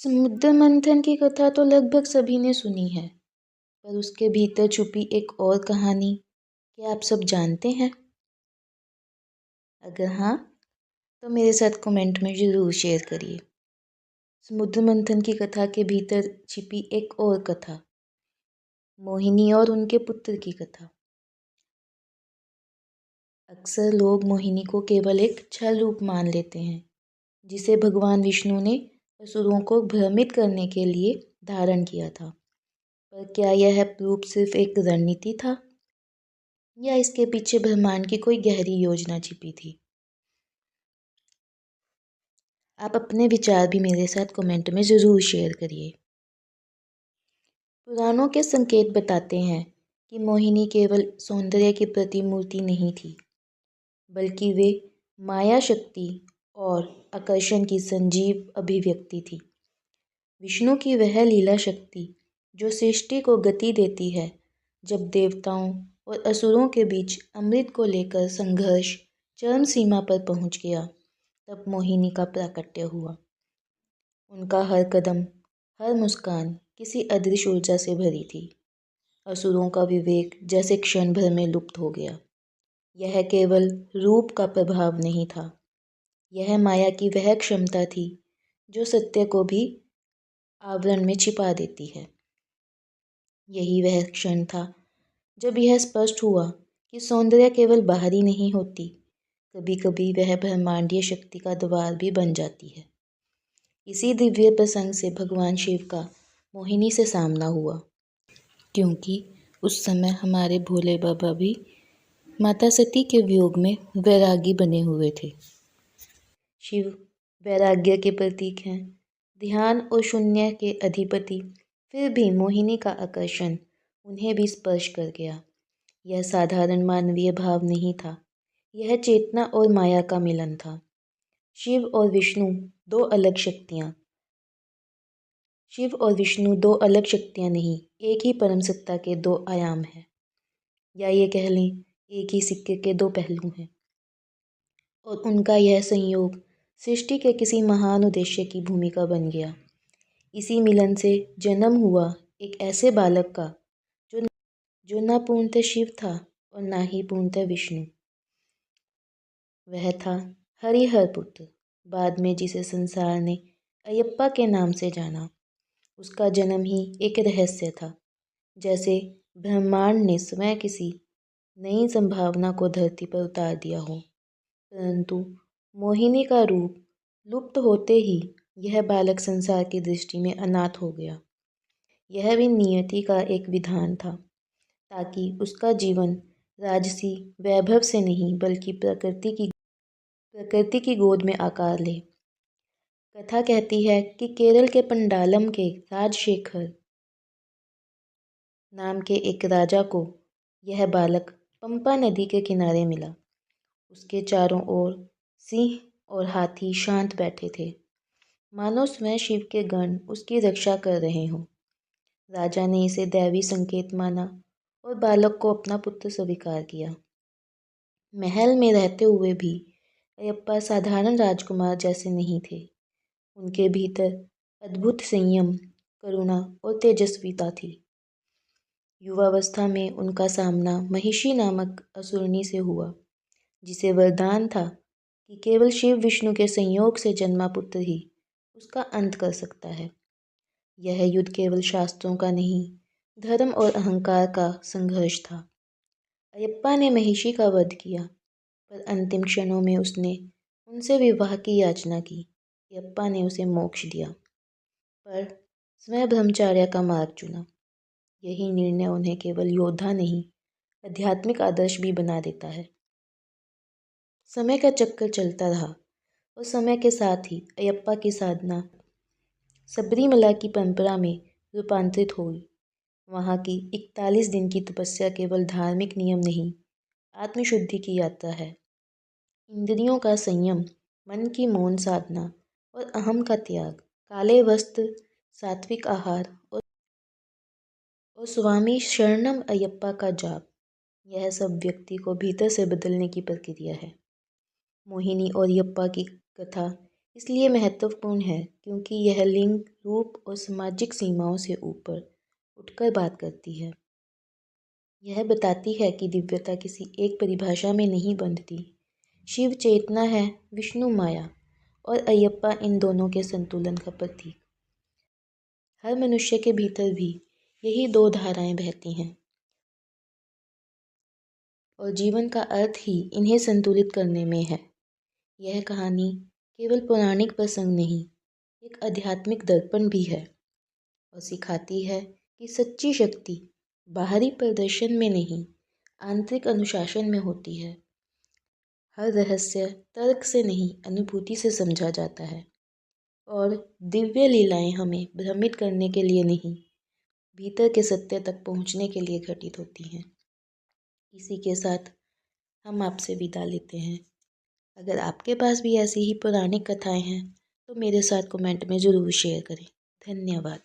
समुद्र मंथन की कथा तो लगभग सभी ने सुनी है, पर उसके भीतर छुपी एक और कहानी क्या आप सब जानते हैं? अगर हाँ, तो मेरे साथ कमेंट में ज़रूर शेयर करिए। समुद्र मंथन की कथा के भीतर छिपी एक और कथा, मोहिनी और उनके पुत्र की कथा। अक्सर लोग मोहिनी को केवल एक छल रूप मान लेते हैं, जिसे भगवान विष्णु ने असुरों को भ्रमित करने के लिए धारण किया था। पर क्या यह रूप सिर्फ एक रणनीति था, या इसके पीछे ब्रह्मांड की कोई गहरी योजना छिपी थी? आप अपने विचार भी मेरे साथ कमेंट में ज़रूर शेयर करिए। पुराणों के संकेत बताते हैं कि मोहिनी केवल सौंदर्य की प्रतिमूर्ति नहीं थी, बल्कि वे माया शक्ति और आकर्षण की संजीव अभिव्यक्ति थी। विष्णु की वह लीला शक्ति जो सृष्टि को गति देती है। जब देवताओं और असुरों के बीच अमृत को लेकर संघर्ष चरम सीमा पर पहुंच गया, तब मोहिनी का प्राकट्य हुआ। उनका हर कदम, हर मुस्कान किसी अदृश्य ऊर्जा से भरी थी। असुरों का विवेक जैसे क्षण भर में लुप्त हो गया। यह केवल रूप का प्रभाव नहीं था, यह माया की वह क्षमता थी जो सत्य को भी आवरण में छिपा देती है। यही वह क्षण था जब यह स्पष्ट हुआ कि सौंदर्य केवल बाहरी नहीं होती, कभी कभी वह ब्रह्मांडीय शक्ति का द्वार भी बन जाती है। इसी दिव्य प्रसंग से भगवान शिव का मोहिनी से सामना हुआ, क्योंकि उस समय हमारे भोले बाबा भी माता सती के वियोग में वैरागी बने हुए थे। शिव वैराग्य के प्रतीक हैं, ध्यान और शून्य के अधिपति। फिर भी मोहिनी का आकर्षण उन्हें भी स्पर्श कर गया। यह साधारण मानवीय भाव नहीं था, यह चेतना और माया का मिलन था। शिव और विष्णु दो अलग शक्तियाँ नहीं, एक ही परम सत्ता के दो आयाम हैं, या ये कह लें एक ही सिक्के के दो पहलू हैं। और उनका यह संयोग सृष्टि के किसी महान उद्देश्य की भूमिका बन गया। इसी मिलन से जन्म हुआ एक ऐसे बालक का जो न पूर्णतः शिव था और न ही पूर्णतः विष्णु। वह था हरिहर पुत्र, बाद में जिसे संसार ने अयप्पा के नाम से जाना। उसका जन्म ही एक रहस्य था, जैसे ब्रह्मांड ने स्वयं किसी नई संभावना को धरती पर उतार दिया हो। परंतु मोहिनी का रूप लुप्त होते ही यह बालक संसार की दृष्टि में अनाथ हो गया। यह भी नियति का एक विधान था, ताकि उसका जीवन राजसी वैभव से नहीं बल्कि प्रकृति की गोद में आकार ले। कथा कहती है कि केरल के पंडालम के राजशेखर नाम के एक राजा को यह बालक पंपा नदी के किनारे मिला। उसके चारों ओर सिंह और हाथी शांत बैठे थे, मानो स्वयं शिव के गण उसकी रक्षा कर रहे हों। राजा ने इसे दैवी संकेत माना और बालक को अपना पुत्र स्वीकार किया। महल में रहते हुए भी अयप्पा साधारण राजकुमार जैसे नहीं थे। उनके भीतर अद्भुत संयम, करुणा और तेजस्विता थी। युवावस्था में उनका सामना महिषी नामक असुरनी से हुआ, जिसे वरदान था कि केवल शिव विष्णु के संयोग से जन्मा पुत्र ही उसका अंत कर सकता है। यह युद्ध केवल शास्त्रों का नहीं, धर्म और अहंकार का संघर्ष था। अयप्पा ने महिषी का वध किया, पर अंतिम क्षणों में उसने उनसे विवाह की याचना की। अयप्पा ने उसे मोक्ष दिया, पर स्वयं ब्रह्मचर्य का मार्ग चुना। यही निर्णय उन्हें केवल योद्धा नहीं, आध्यात्मिक आदर्श भी बना देता है। समय का चक्कर चलता रहा और समय के साथ ही अयप्पा की साधना सबरीमला की परंपरा में रूपांतरित हुई। वहाँ की 41 दिन की तपस्या केवल धार्मिक नियम नहीं, आत्मशुद्धि की यात्रा है। इंद्रियों का संयम, मन की मौन साधना और अहम का त्याग, काले वस्त्र, सात्विक आहार और स्वामी शरणम अयप्पा का जाप, यह सब व्यक्ति को भीतर से बदलने की प्रक्रिया है। मोहिनी और अयप्पा की कथा इसलिए महत्वपूर्ण है क्योंकि यह लिंग, रूप और सामाजिक सीमाओं से ऊपर उठकर बात करती है। यह बताती है कि दिव्यता किसी एक परिभाषा में नहीं बंधती। शिव चेतना है, विष्णु माया और अयप्पा इन दोनों के संतुलन का प्रतीक। हर मनुष्य के भीतर भी यही दो धाराएं बहती हैं और जीवन का अर्थ ही इन्हें संतुलित करने में है। यह कहानी केवल पौराणिक प्रसंग नहीं, एक आध्यात्मिक दर्पण भी है और सिखाती है कि सच्ची शक्ति बाहरी प्रदर्शन में नहीं, आंतरिक अनुशासन में होती है। हर रहस्य तर्क से नहीं, अनुभूति से समझा जाता है और दिव्य लीलाएं हमें भ्रमित करने के लिए नहीं, भीतर के सत्य तक पहुंचने के लिए घटित होती हैं। इसी के साथ हम आपसे विदा लेते हैं। अगर आपके पास भी ऐसी ही पौराणिक कथाएं हैं तो मेरे साथ कमेंट में ज़रूर शेयर करें। धन्यवाद।